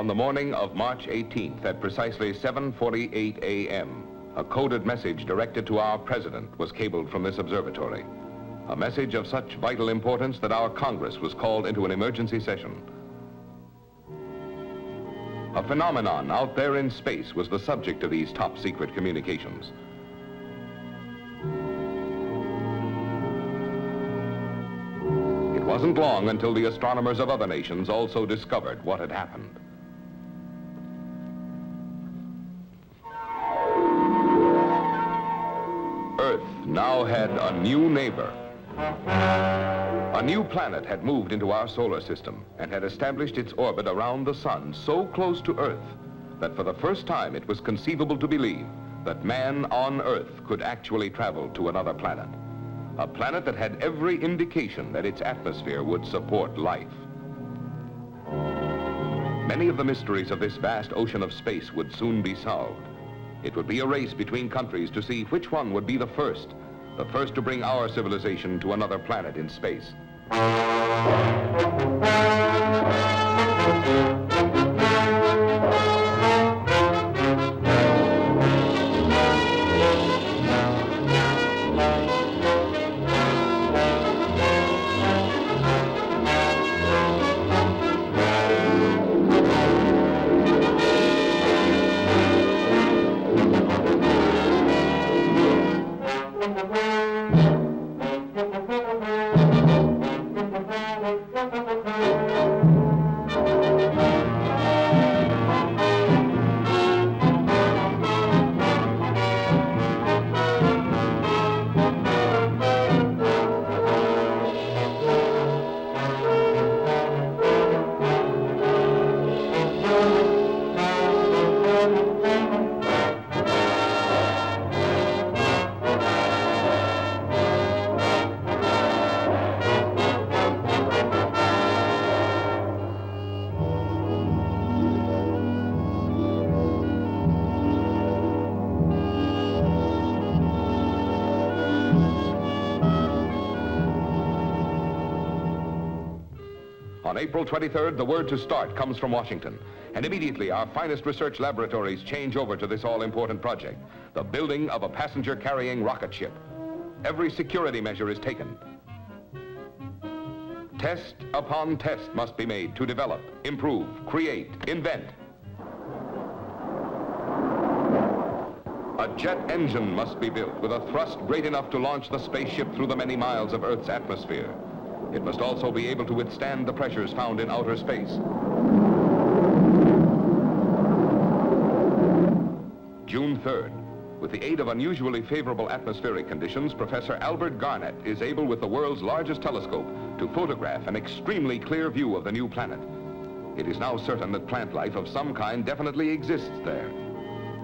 On the morning of March 18th at precisely 7:48 a.m., a coded message directed to our president was cabled from this observatory. A message of such vital importance that our Congress was called into an emergency session. A phenomenon out there in space was the subject of these top-secret communications. It wasn't long until the astronomers of other nations also discovered what had happened. Earth now had a new neighbor. A new planet had moved into our solar system and had established its orbit around the sun so close to Earth that for the first time it was conceivable to believe that man on Earth could actually travel to another planet. A planet that had every indication that its atmosphere would support life. Many of the mysteries of this vast ocean of space would soon be solved. It would be a race between countries to see which one would be the first to bring our civilization to another planet in space. On April 23rd, the word to start comes from Washington, and immediately our finest research laboratories change over to this all-important project, the building of a passenger-carrying rocket ship. Every security measure is taken. Test upon test must be made to develop, improve, create, invent. A jet engine must be built with a thrust great enough to launch the spaceship through the many miles of Earth's atmosphere. It must also be able to withstand the pressures found in outer space. June 3rd, with the aid of unusually favorable atmospheric conditions, Professor Albert Garnett is able, with the world's largest telescope, to photograph an extremely clear view of the new planet. It is now certain that plant life of some kind definitely exists there.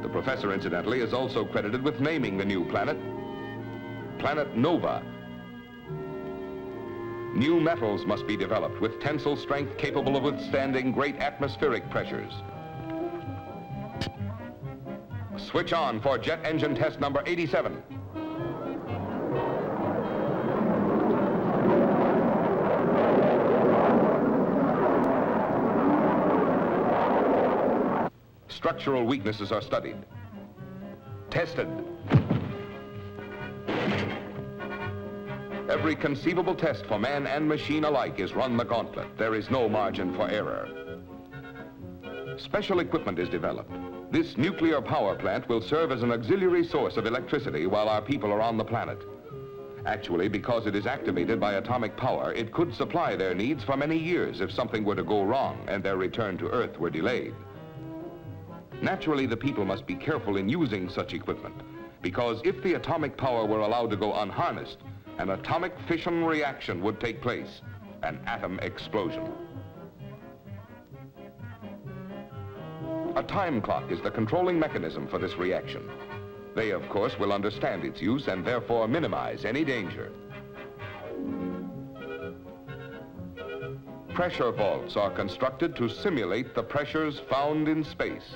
The professor, incidentally, is also credited with naming the new planet, Planet Nova. New metals must be developed with tensile strength capable of withstanding great atmospheric pressures. Switch on for jet engine test number 87. Structural weaknesses are studied. Tested. Every conceivable test for man and machine alike is run the gauntlet. There is no margin for error. Special equipment is developed. This nuclear power plant will serve as an auxiliary source of electricity while our people are on the planet. Actually, because it is activated by atomic power, it could supply their needs for many years if something were to go wrong and their return to Earth were delayed. Naturally, the people must be careful in using such equipment, because if the atomic power were allowed to go unharnessed, an atomic fission reaction would take place, an atom explosion. A time clock is the controlling mechanism for this reaction. They, of course, will understand its use and therefore minimize any danger. Pressure vaults are constructed to simulate the pressures found in space.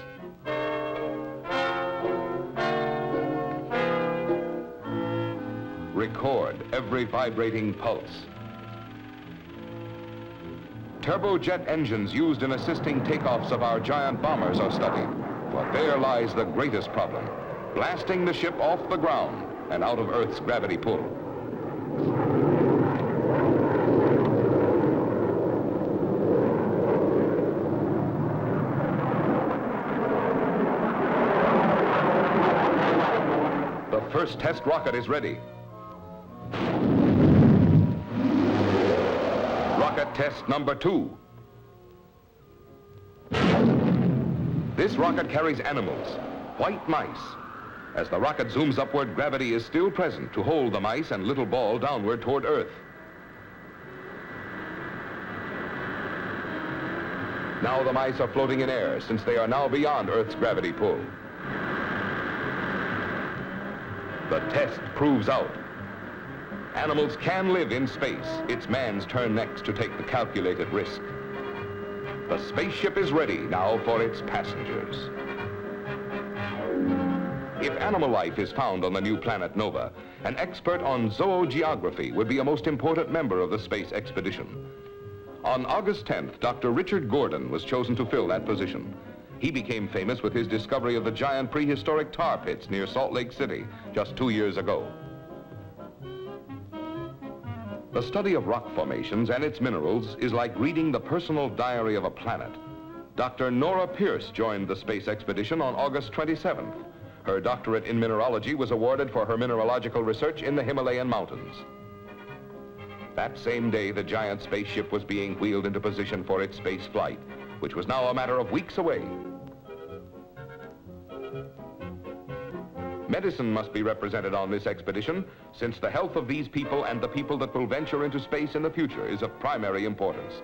Record every vibrating pulse. Turbojet engines used in assisting takeoffs of our giant bombers are studied. But there lies the greatest problem, blasting the ship off the ground and out of Earth's gravity pull. The first test rocket is ready. Rocket test number 2. This rocket carries animals, white mice. As the rocket zooms upward, gravity is still present to hold the mice and little ball downward toward Earth. Now the mice are floating in air since they are now beyond Earth's gravity pull. The test proves out. Animals can live in space. It's man's turn next to take the calculated risk. The spaceship is ready now for its passengers. If animal life is found on the new planet Nova, an expert on zoogeography would be a most important member of the space expedition. On August 10th, Dr. Richard Gordon was chosen to fill that position. He became famous with his discovery of the giant prehistoric tar pits near Salt Lake City just 2 years ago. The study of rock formations and its minerals is like reading the personal diary of a planet. Dr. Nora Pierce joined the space expedition on August 27th. Her doctorate in mineralogy was awarded for her mineralogical research in the Himalayan mountains. That same day, the giant spaceship was being wheeled into position for its space flight, which was now a matter of weeks away. Medicine must be represented on this expedition, since the health of these people and the people that will venture into space in the future is of primary importance.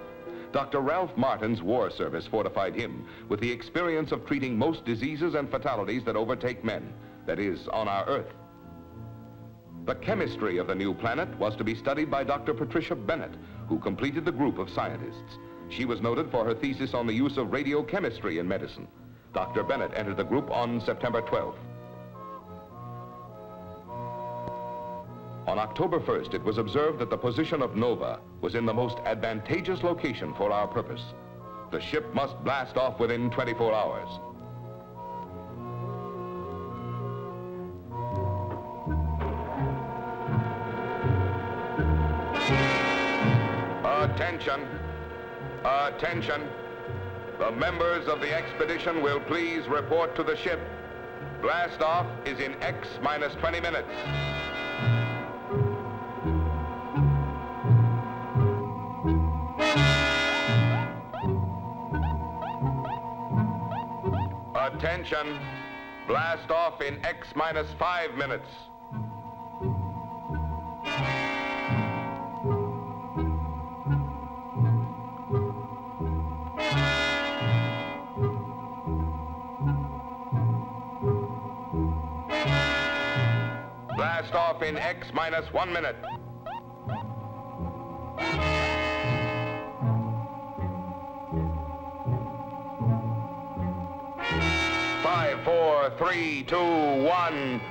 Dr. Ralph Martin's war service fortified him with the experience of treating most diseases and fatalities that overtake men, that is, on our Earth. The chemistry of the new planet was to be studied by Dr. Patricia Bennett, who completed the group of scientists. She was noted for her thesis on the use of radiochemistry in medicine. Dr. Bennett entered the group on September 12th. On October 1st, it was observed that the position of Nova was in the most advantageous location for our purpose. The ship must blast off within 24 hours. Attention! Attention! The members of the expedition will please report to the ship. Blast off is in X minus 20 minutes. Attention, blast off in X minus 5 minutes. Blast off in X minus 1 minute. 5, 4, 3, 2, 1.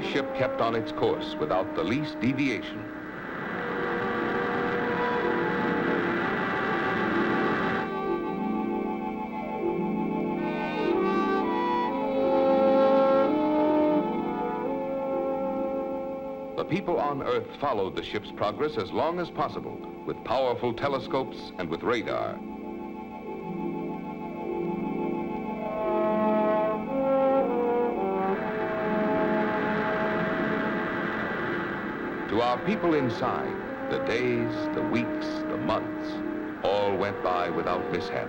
ship kept on its course without the least deviation. The people on Earth followed the ship's progress as long as possible with powerful telescopes and with radar. To our people inside, the days, the weeks, the months, all went by without mishap.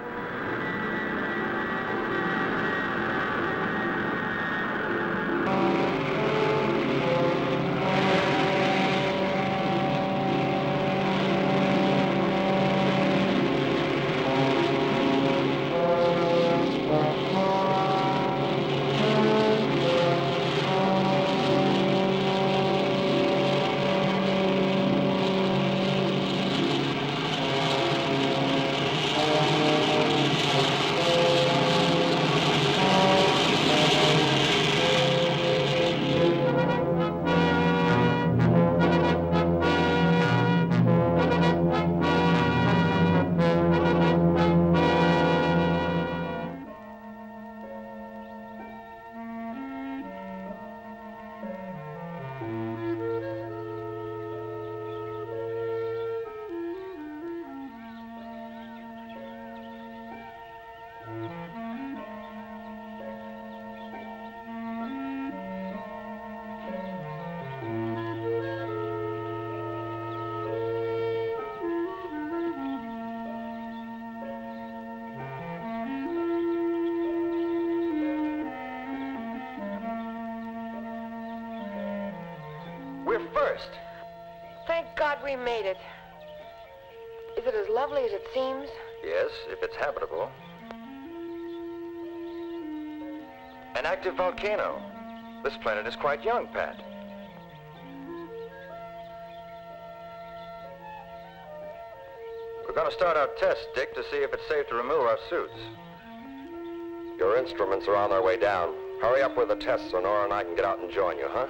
We're first. Thank God we made it. Is it as lovely as it seems? Yes, if it's habitable. An active volcano. This planet is quite young, Pat. We're going to start our test, Dick, to see if it's safe to remove our suits. Your instruments are on their way down. Hurry up with the tests so Nora and I can get out and join you, huh?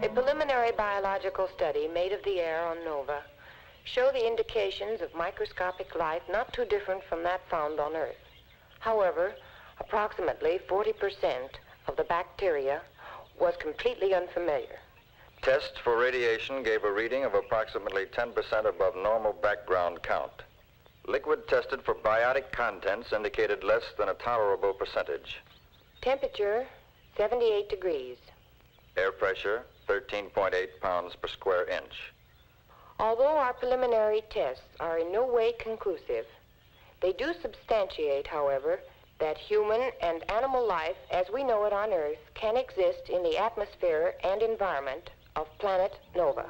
A preliminary biological study made of the air on Nova show the indications of microscopic life not too different from that found on Earth. However, approximately 40% of the bacteria was completely unfamiliar. Tests for radiation gave a reading of approximately 10% above normal background count. Liquid tested for biotic contents indicated less than a tolerable percentage. Temperature, 78 degrees. Air pressure, 13.8 pounds per square inch. Although our preliminary tests are in no way conclusive, they do substantiate, however, that human and animal life as we know it on Earth can exist in the atmosphere and environment of planet Nova.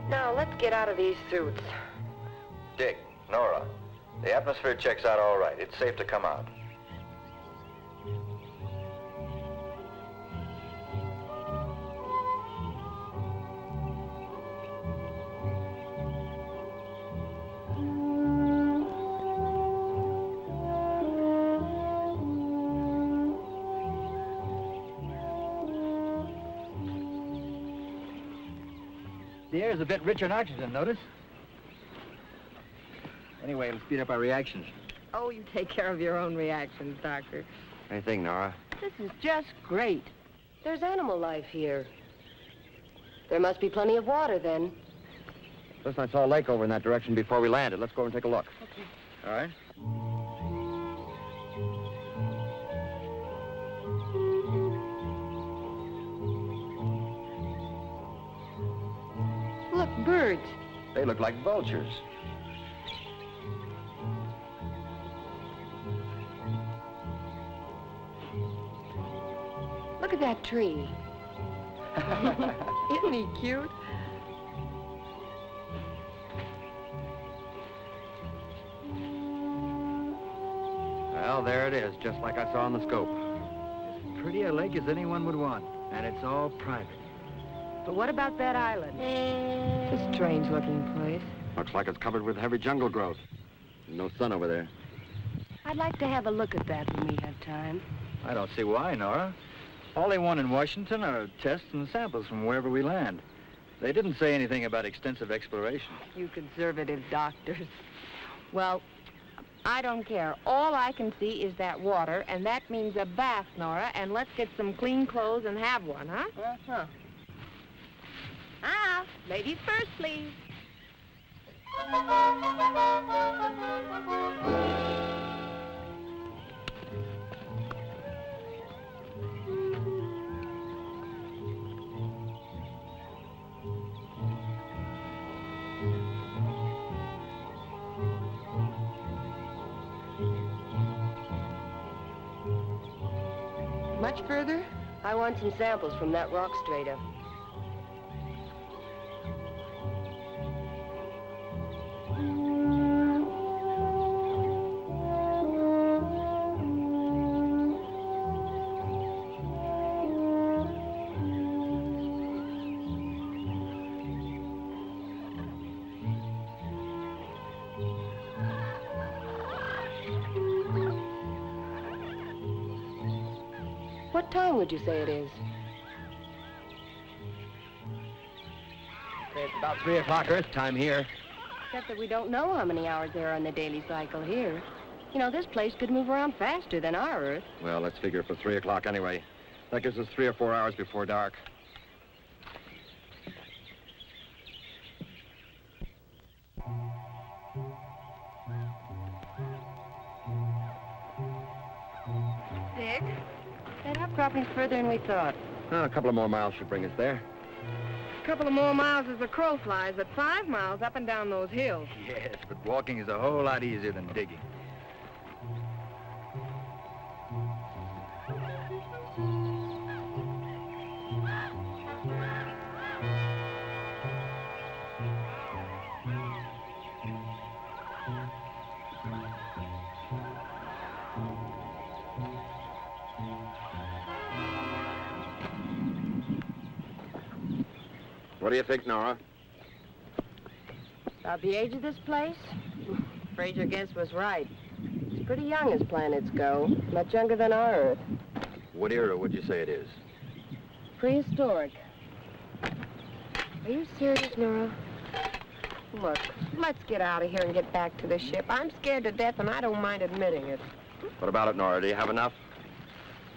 Now, let's get out of these suits. Dick, Nora, the atmosphere checks out all right. It's safe to come out. The air's a bit richer in oxygen, notice? Anyway, it'll speed up our reactions. Oh, you take care of your own reactions, Doctor. What do you think, Nora? This is just great. There's animal life here. There must be plenty of water, then. Listen, I saw a lake over in that direction before we landed. Let's go over and take a look. Okay. All right. Look, birds. They look like vultures. Look at that tree. Isn't he cute? Well, there it is, just like I saw on the scope. As pretty a lake as anyone would want, and it's all private. But what about that island? It's a strange-looking place. Looks like it's covered with heavy jungle growth. No sun over there. I'd like to have a look at that when we have time. I don't see why, Nora. All they want in Washington are tests and samples from wherever we land. They didn't say anything about extensive exploration. You conservative doctors. Well, I don't care. All I can see is that water, and that means a bath, Nora, and let's get some clean clothes and have one, huh? Uh-huh. Ah, ladies first, please. Much further? I want some samples from that rock strata. What time would you say it is? It's about 3 o'clock Earth time here. Except that we don't know how many hours there are in the daily cycle here. You know, this place could move around faster than our Earth. Well, let's figure for 3 o'clock anyway. That gives us 3 or 4 hours before dark. Dick, that outcropping's further than we thought. A couple of more miles should bring us there. A couple of more miles as the crow flies, but 5 miles up and down those hills. Yes, but walking is a whole lot easier than digging. What do you think, Nora? About the age of this place? Afraid your guess was right. It's pretty young as planets go. Much younger than our Earth. What era would you say it is? Prehistoric. Are you serious, Nora? Look, let's get out of here and get back to the ship. I'm scared to death, and I don't mind admitting it. What about it, Nora? Do you have enough?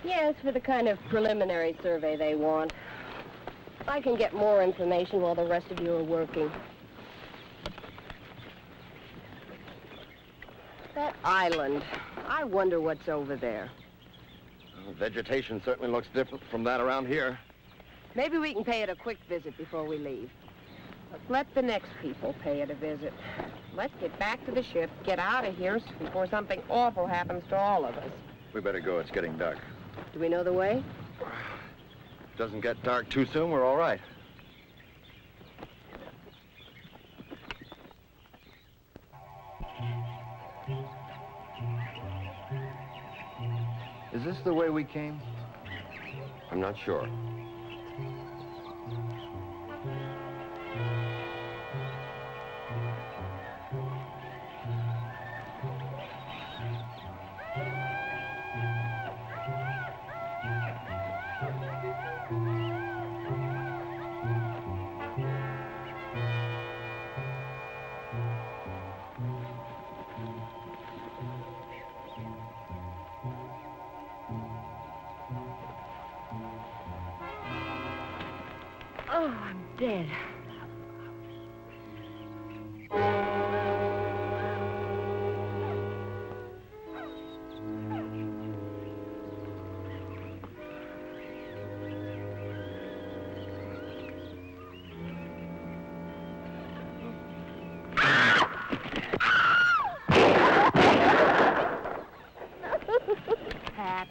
Yes, for the kind of preliminary survey they want. I can get more information while the rest of you are working. That island. I wonder what's over there. Well, vegetation certainly looks different from that around here. Maybe we can pay it a quick visit before we leave. But let the next people pay it a visit. Let's get back to the ship, get out of here before something awful happens to all of us. We better go. It's getting dark. Do we know the way? Doesn't get dark too soon, we're all right. Is this the way we came? I'm not sure. Oh, I'm dead. Pat.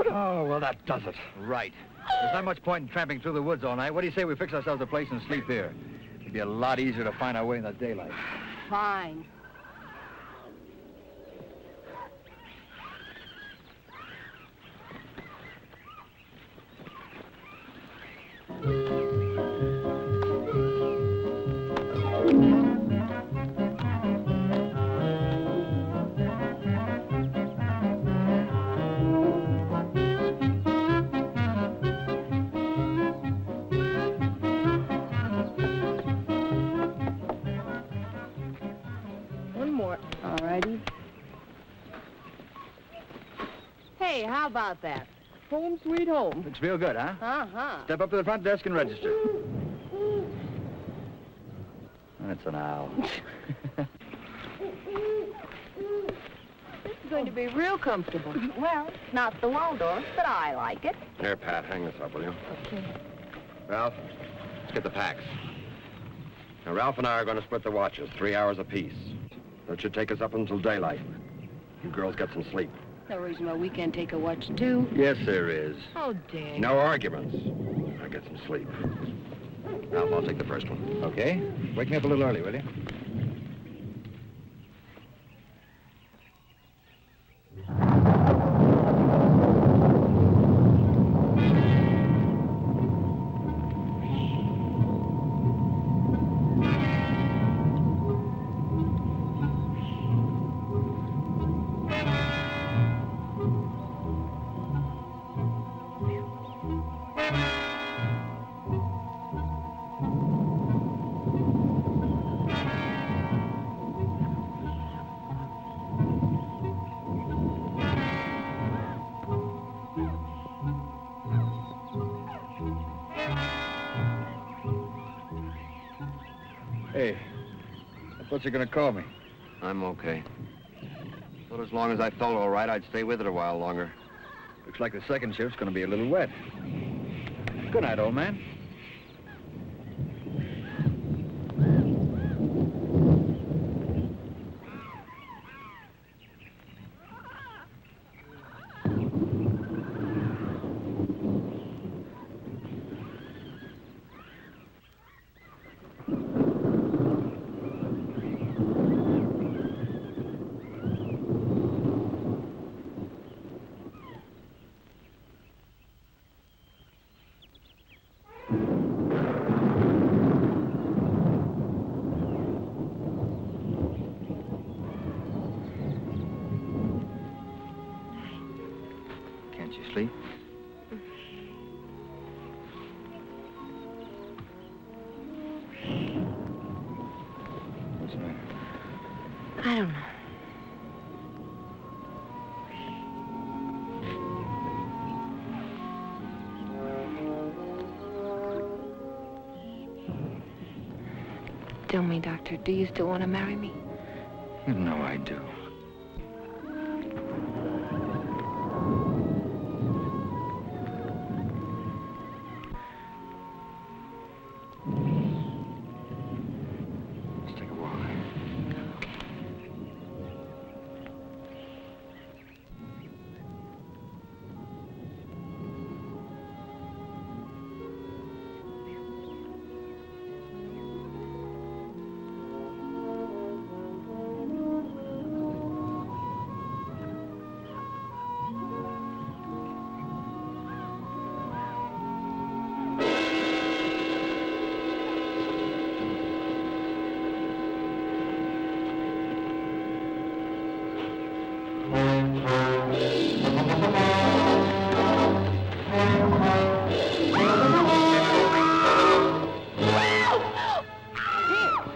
Oh, well, that does it. Right. There's not much point in tramping through the woods all night. What do you say we fix ourselves a place and sleep here? It'd be a lot easier to find our way in the daylight. Fine. One more. All righty. Hey, how about that? Home sweet home. Looks real good, huh? Uh-huh. Step up to the front desk and register. That's an owl. This is going to be real comfortable. Well, it's not the Waldorf, but I like it. Here, Pat, hang this up, will you? Okay. Ralph, let's get the packs. Now, Ralph and I are going to split the watches, 3 hours apiece. That should take us up until daylight. You girls get some sleep. No reason why we can't take a watch, too. Yes, there is. Oh, Dick. No arguments. Now get some sleep. Ralph, I'll take the first one. Okay. Wake me up a little early, will you? Hey, I thought you were going to call me. I'm okay. Thought as long as I felt all right, I'd stay with it a while longer. Looks like the second shift's going to be a little wet. Good night, old man. Can't you sleep? What's the matter? I don't know. Tell me, Doctor, do you still want to marry me? You know I do. Let's take a walk.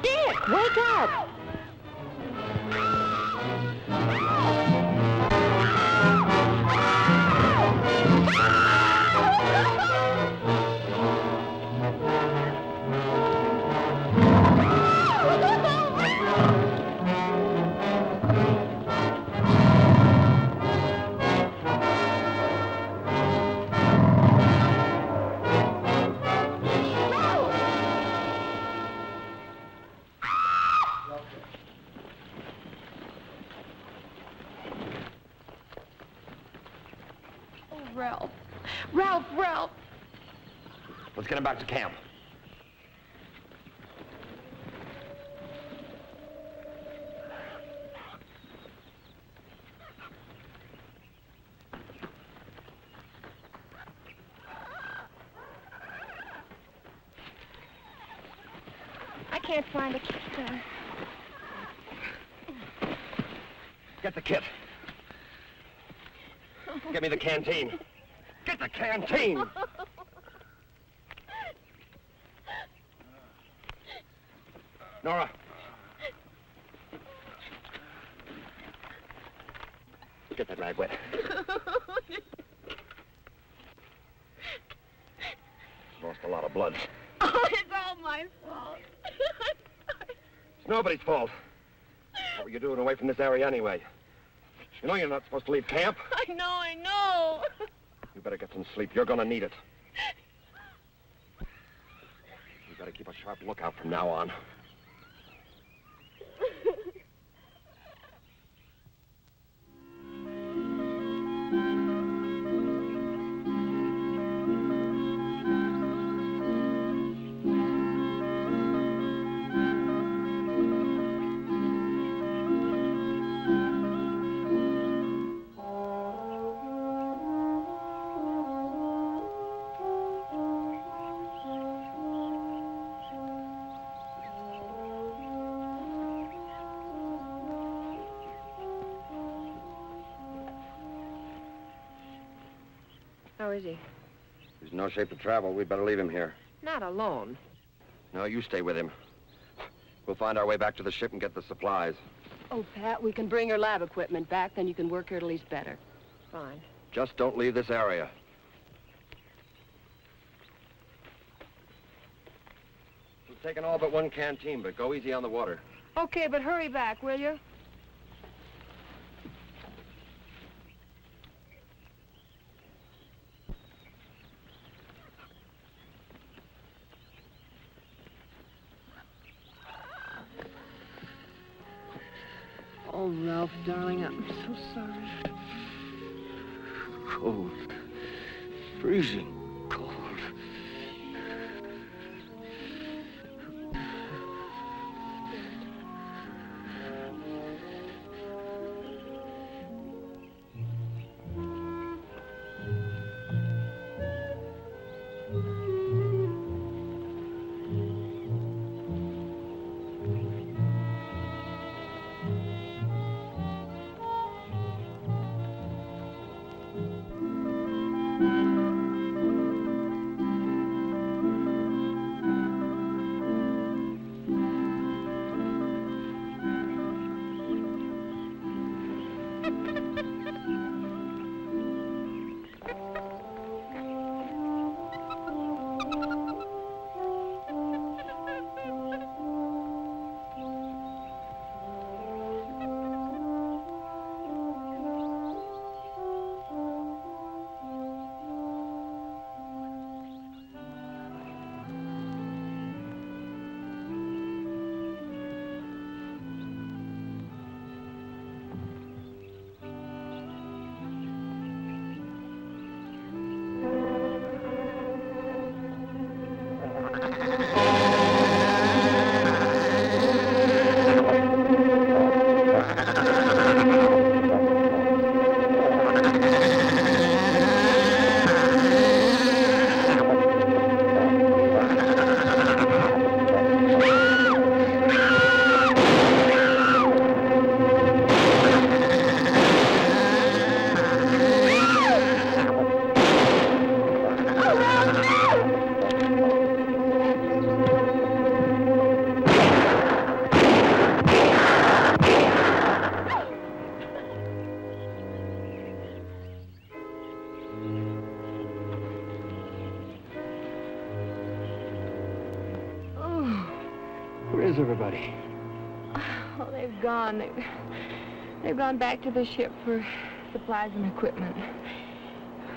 Dick, wake up! Ralph, Ralph. Let's get him back to camp. I can't find a kit. Get the kit. Get me the canteen. Get the canteen! Nora. Get that rag wet. Lost a lot of blood. Oh, it's all my fault. It's nobody's fault. What were you doing away from this area anyway? You know you're not supposed to leave camp. I know. You better get some sleep. You're gonna need it. You better keep a sharp lookout from now on. How is he? He's in no shape to travel. We'd better leave him here. Not alone. No, you stay with him. We'll find our way back to the ship and get the supplies. Oh, Pat, we can bring your lab equipment back, then you can work here at least better. Fine. Just don't leave this area. We've taken all but one canteen, but go easy on the water. Okay, but hurry back, will you? Oh, Ralph, darling, I'm so sorry. Cold. Freezing cold. Where's everybody? Oh, they've gone. They've gone back to the ship for supplies and equipment.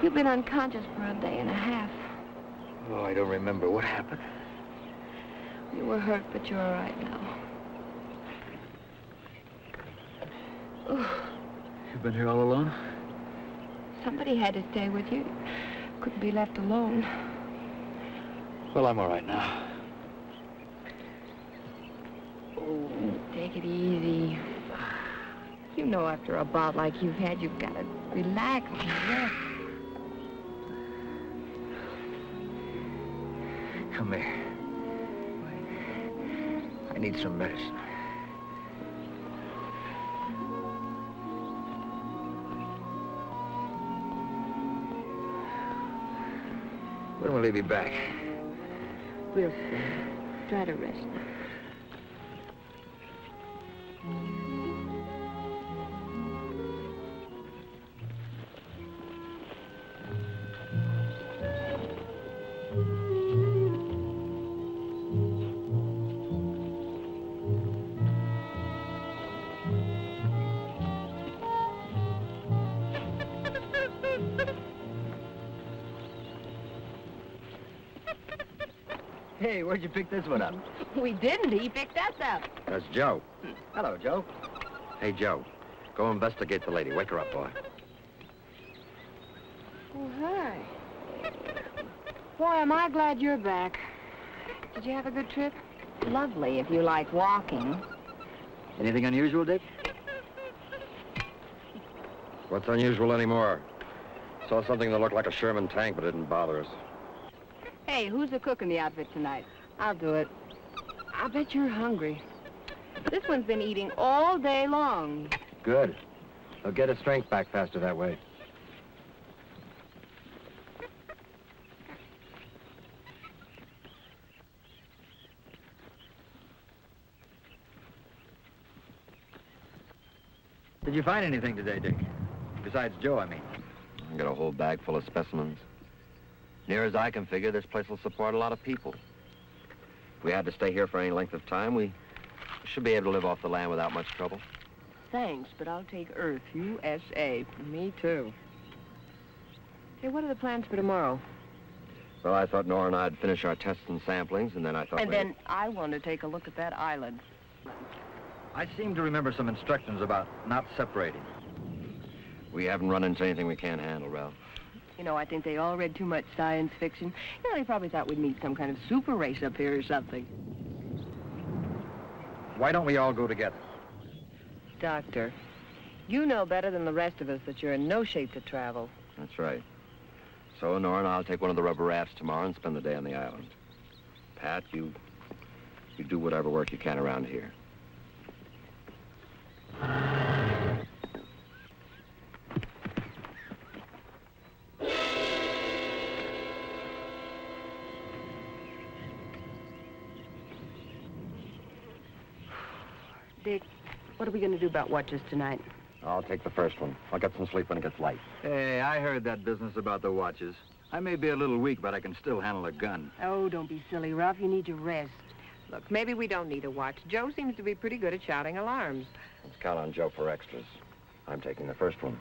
You've been unconscious for a day and a half. Oh, I don't remember. What happened? You were hurt, but you're all right now. You've been here all alone? Somebody had to stay with you. couldn't be left alone. Well, I'm all right now. Oh, take it easy. You know, after a bout like you've had, you've got to relax and rest. Come here. I need some medicine. When will he be back? Real soon. Try to rest now. Hey, where'd you pick this one up? We didn't. He picked us up. That's Joe. Hello, Joe. Hey, Joe. Go investigate the lady. Wake her up, boy. Oh, hi. Boy, am I glad you're back. Did you have a good trip? Lovely, if you like walking. Anything unusual, Dick? What's unusual anymore? Saw something that looked like a Sherman tank, but it didn't bother us. Hey, who's the cook in the outfit tonight? I'll do it. I bet you're hungry. This one's been eating all day long. Good. He'll get his strength back faster that way. Did you find anything today, Dick? Besides Joe, I mean. I got a whole bag full of specimens. Near as I can figure, this place will support a lot of people. If we had to stay here for any length of time, we should be able to live off the land without much trouble. Thanks, but I'll take Earth, USA. Me too. Hey, what are the plans for tomorrow? Well, I thought Nora and I'd finish our tests and samplings, and then I thought And then I want to take a look at that island. I seem to remember some instructions about not separating. we haven't run into anything we can't handle, Ralph. You know, I think they all read too much science fiction. You know, they probably thought we'd meet some kind of super race up here or something. Why don't we all go together? Doctor, you know better than the rest of us that you're in no shape to travel. That's right. So Nora and I'll take one of the rubber rafts tomorrow and spend the day on the island. Pat, you do whatever work you can around here. Dick, what are we going to do about watches tonight? I'll take the first one. I'll get some sleep when it gets light. Hey, I heard that business about the watches. I may be a little weak, but I can still handle a gun. Oh, don't be silly, Ralph. You need your rest. Look, maybe we don't need a watch. Joe seems to be pretty good at shouting alarms. Let's count on Joe for extras. I'm taking the first one.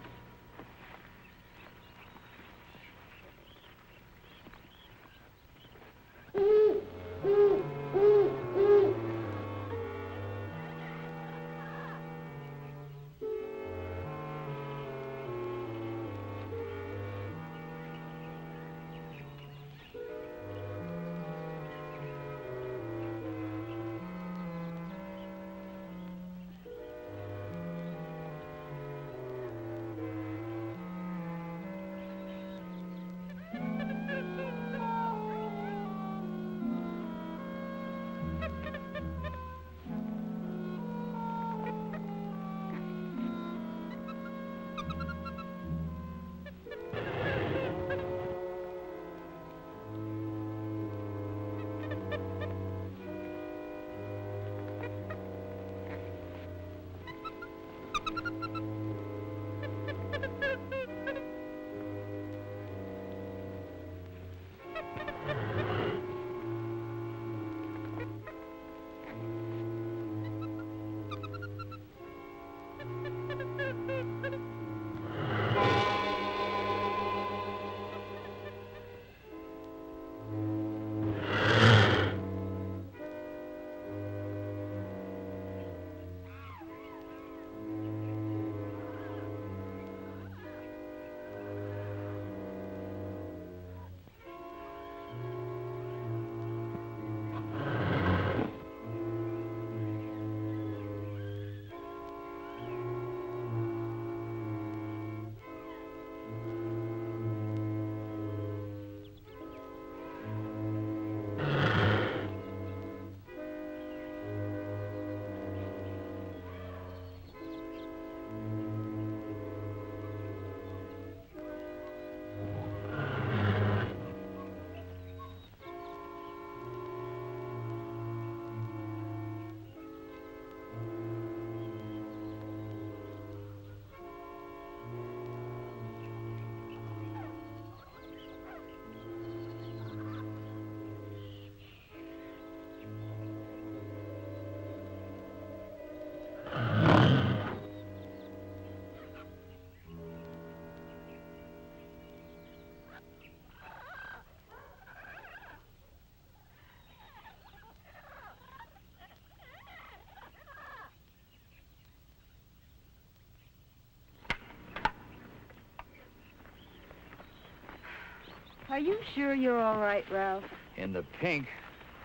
Are you sure you're all right, Ralph? In the pink,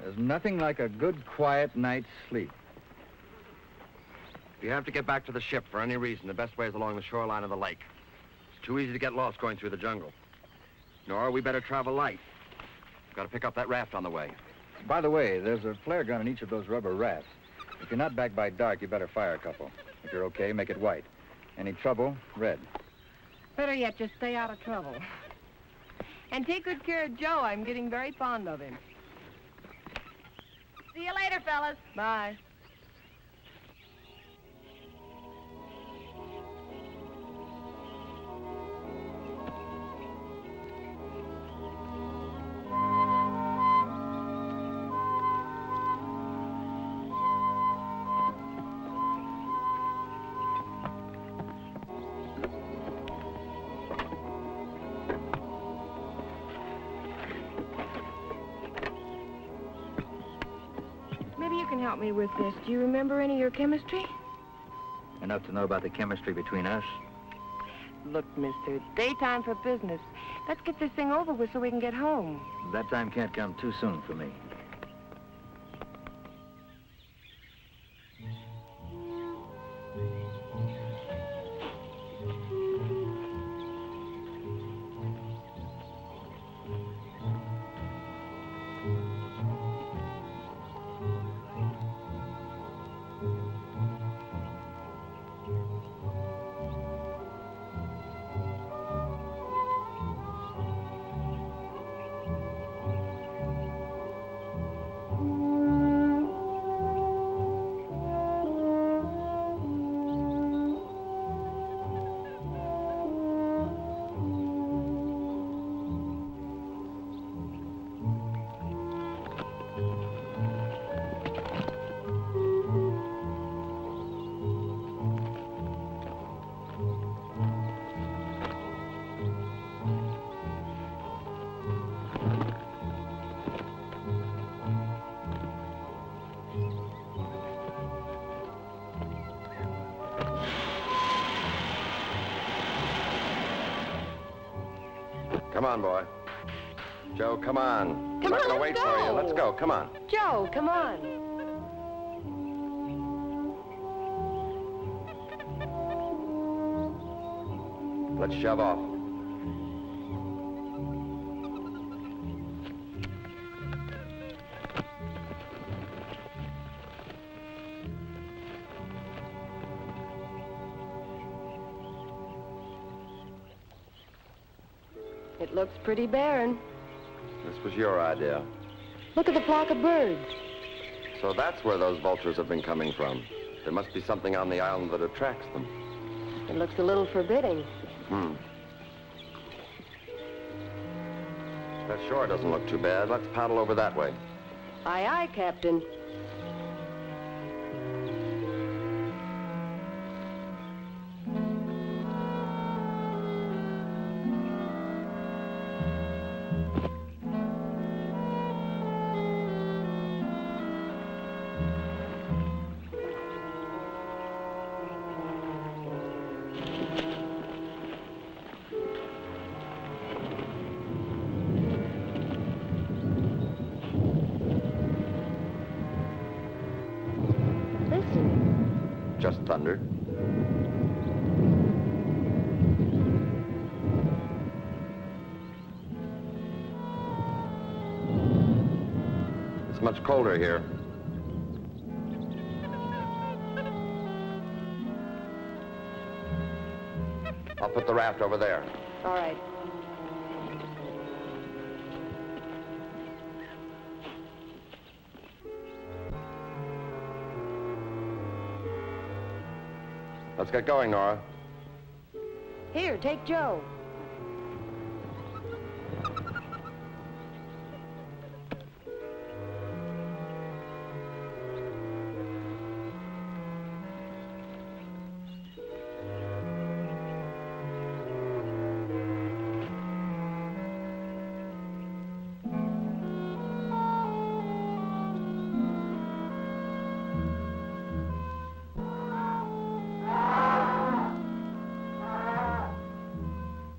there's nothing like a good, quiet night's sleep. If you have to get back to the ship for any reason, the best way is along the shoreline of the lake. It's too easy to get lost going through the jungle. Nora, we better travel light. We've got to pick up that raft on the way. By the way, there's a flare gun in each of those rubber rafts. If you're not back by dark, you better fire a couple. If you're okay, make it white. Any trouble, red. Better yet, just stay out of trouble. And take good care of Joe. I'm getting very fond of him. See you later, fellas. Bye. Maybe you can help me with this. Do you remember any of your chemistry? Enough to know about the chemistry between us. Look, mister, it's daytime for business. Let's get this thing over with so we can get home. That time can't come too soon for me. Come on, boy. Joe, come on. I'm not going to wait for you. Let's go. Come on. Joe, come on. Let's shove off. It looks pretty barren. This was your idea. Look at the flock of birds. So that's where those vultures have been coming from. There must be something on the island that attracts them. It looks a little forbidding. That shore doesn't look too bad. Let's paddle over that way. Aye, aye, Captain. Just thunder. It's much colder here. I'll put the raft over there. All right. Let's get going, Nora. Here, take Joe.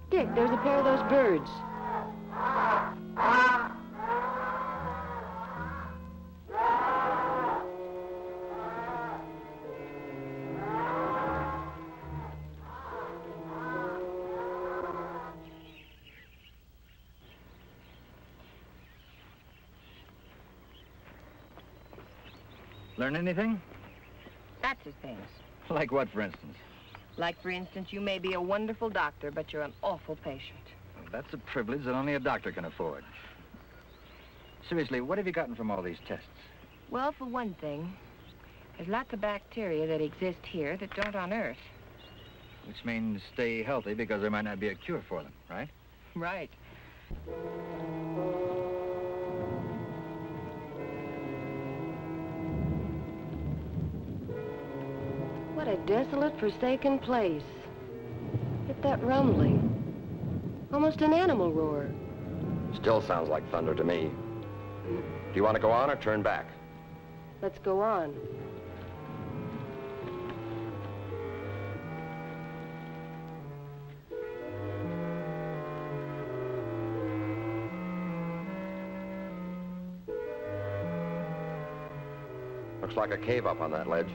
Dick, there's a pair of those birds. Learn anything? Lots of things. Like what, for instance? Like, for instance, you may be a wonderful doctor, but you're an awful patient. Well, that's a privilege that only a doctor can afford. Seriously, what have you gotten from all these tests? Well, for one thing, there's lots of bacteria that exist here that don't on Earth. Which means stay healthy because there might not be a cure for them, right? Right. What a desolate, forsaken place. Get that rumbling. Almost an animal roar. Still sounds like thunder to me. Do you want to go on or turn back? Let's go on. Looks like a cave up on that ledge.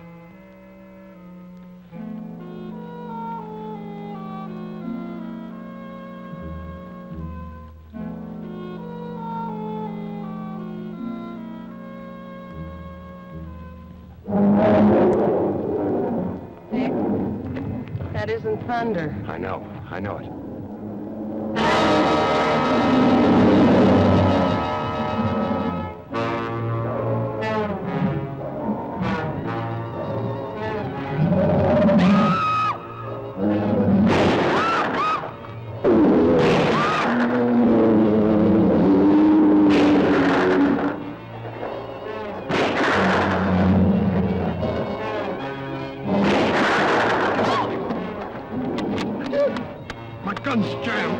Nick, that isn't thunder. I know it. My gun's jammed.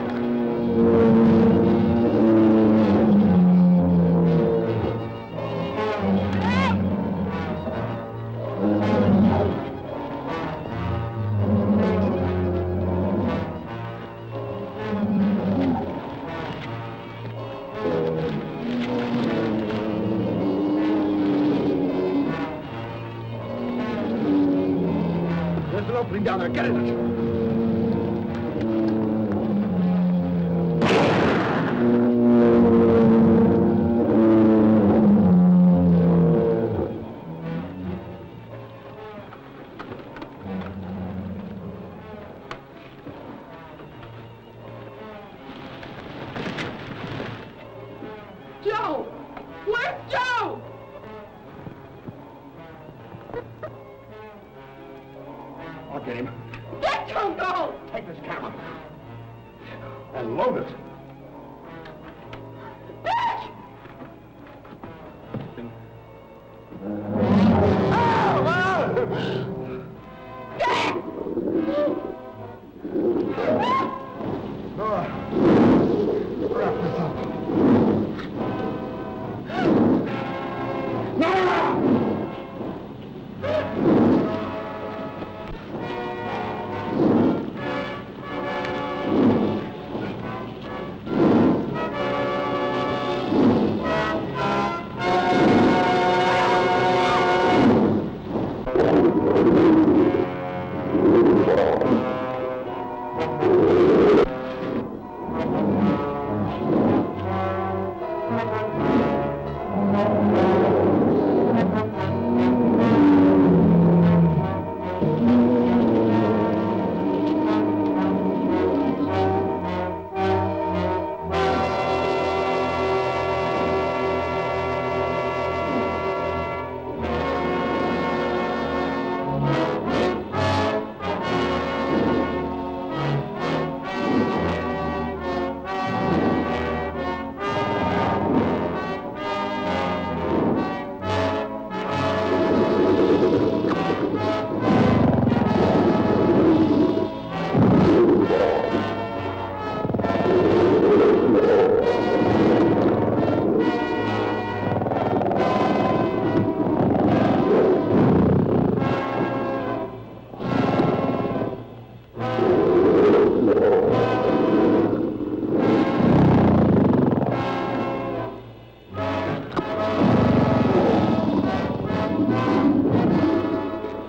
There's an opening down there. Get in it. Joe! Where's Joe? I'll get him. Let Joe go! Take this camera. And load it. Bitch!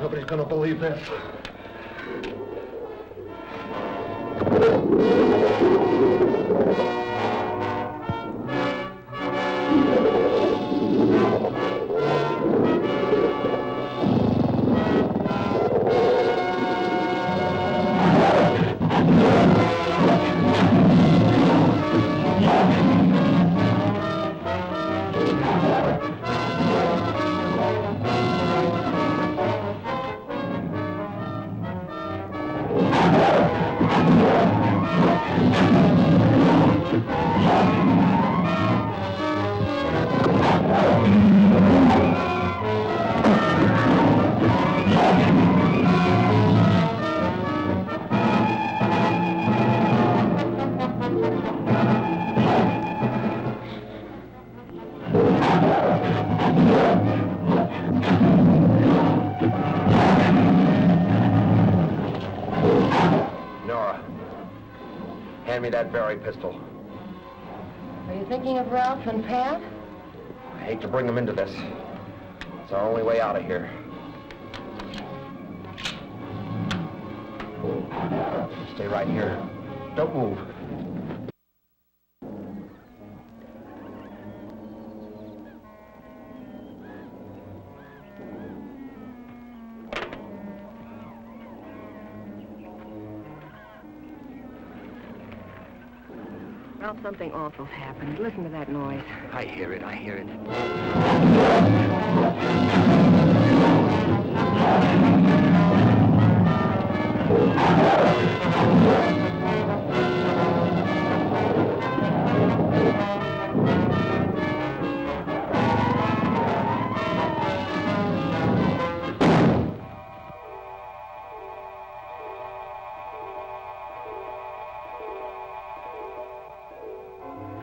Nobody's gonna believe this. hand me that berry pistol. Are you thinking of Ralph and Pat? I hate to bring them into this. It's our only way out of here. Stay right here. Don't move. Ralph, something awful's happened. Listen to that noise. I hear it.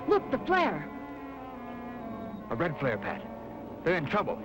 Look, the flare. A red flare, Pat. They're in trouble.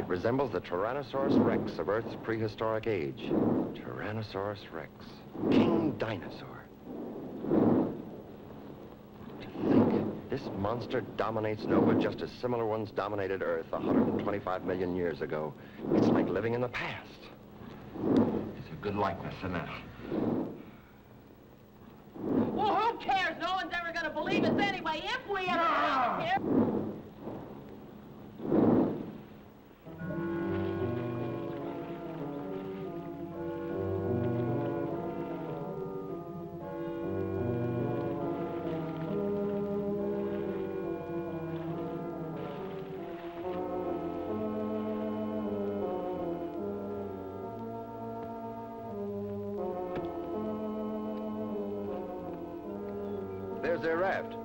Resembles the Tyrannosaurus rex of Earth's prehistoric age. Tyrannosaurus rex, king dinosaur. To think, this monster dominates Nova just as similar ones dominated Earth 125 million years ago. It's like living in the past. It's a good likeness, isn't it? Well, who cares? No one's ever going to believe us anyway if we ever get here. There's their raft.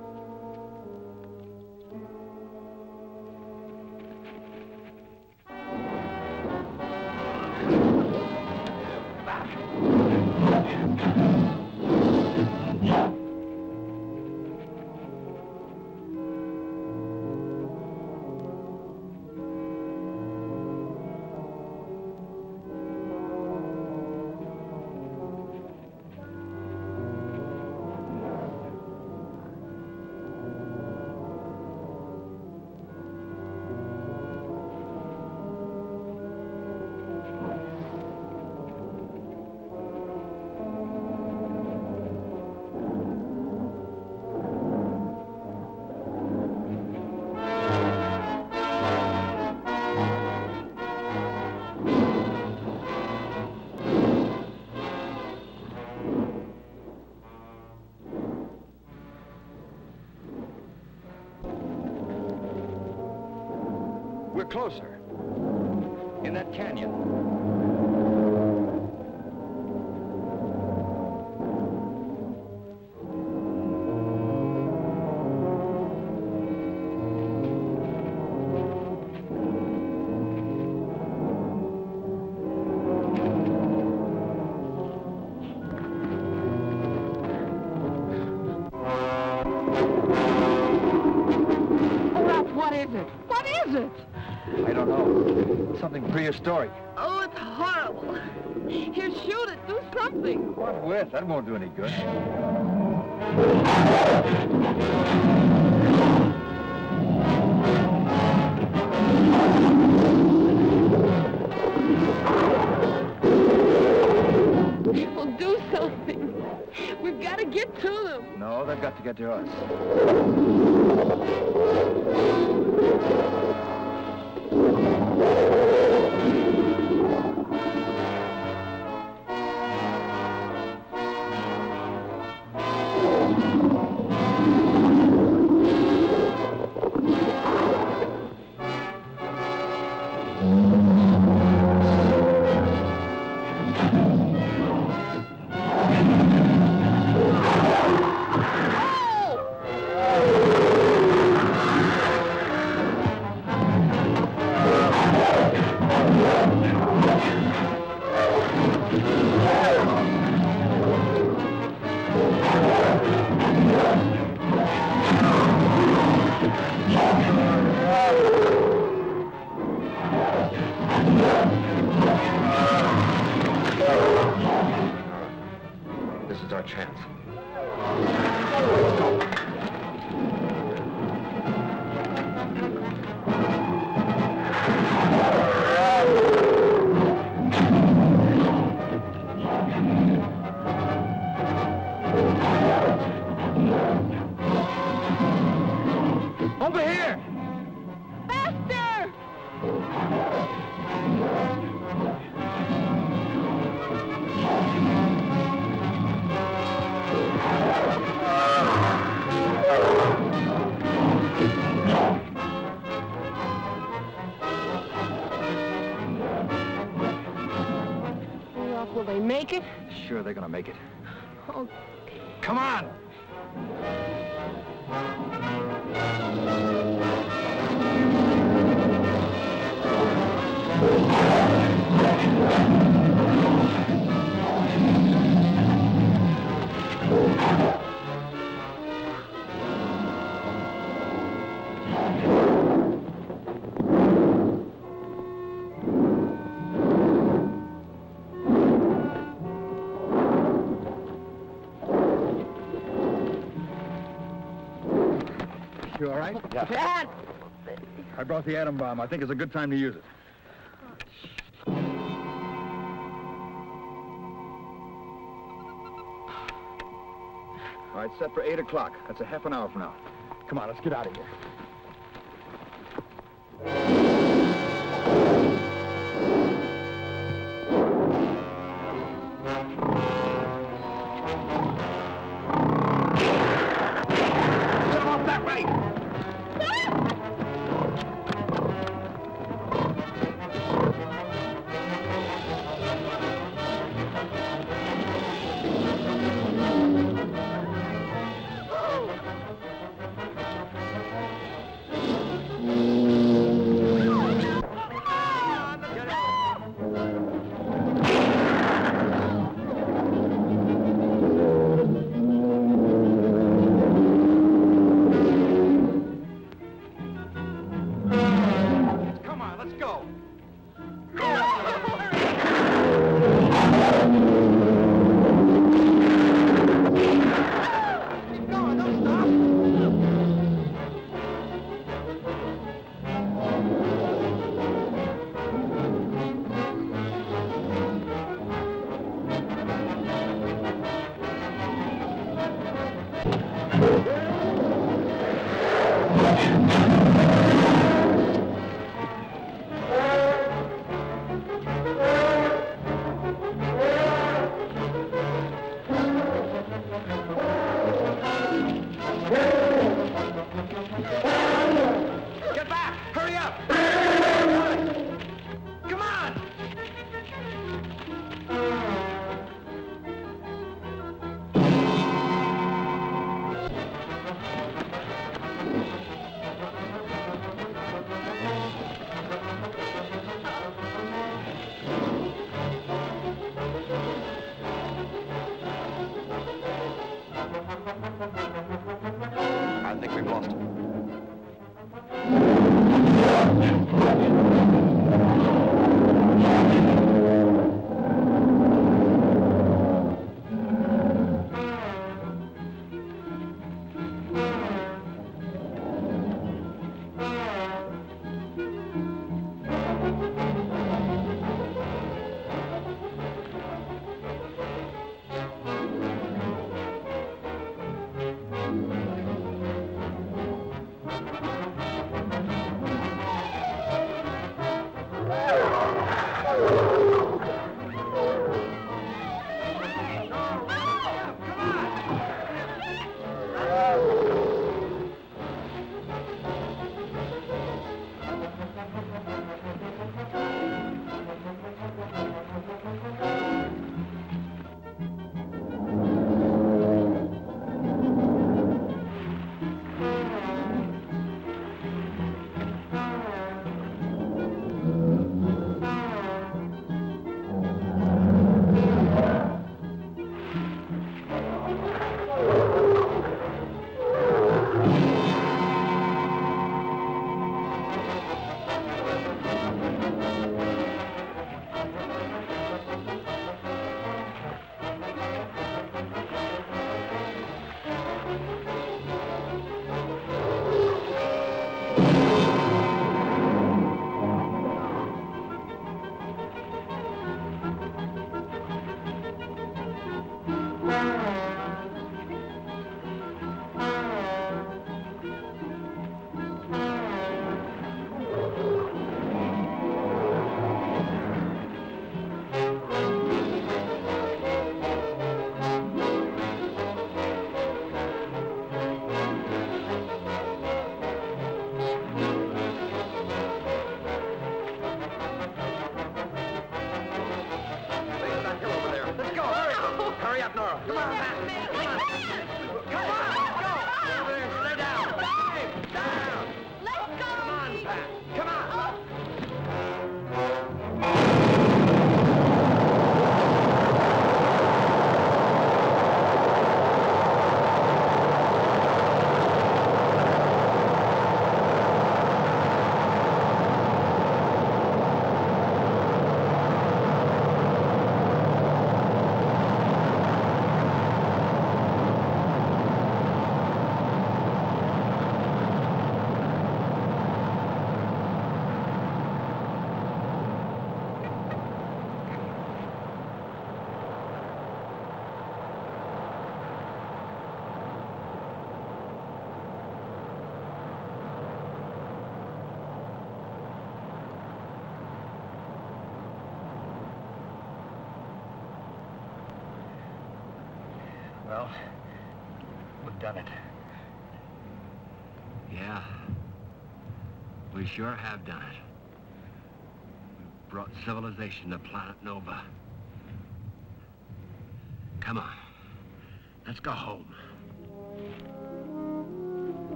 closer. In that canyon. I don't know. Something prehistoric. Oh, it's horrible. Here, shoot it. Do something. What with? That won't do any good. Well, do something. We've got to get to them. No, they've got to get to us. This is our chance. Over here! Faster! Will they make it? Sure, they're gonna make it. Oh, Come on! You all right? yeah. Dad! I brought the atom bomb. I think it's a good time to use it. All right, set for 8 o'clock. That's a half an hour from now. Come on, let's get out of here. Get him off that way! Come on, let's go. Keep going, don't stop. Get back! Hurry up! Come on, Pat. Come on. Come on, let's go. Over there, stay down. Hey, down. Let's go. Come on, Pat. Come on. Well, we've done it. Yeah. We sure have done it. We've brought civilization to planet Nova. Come on. Let's go home.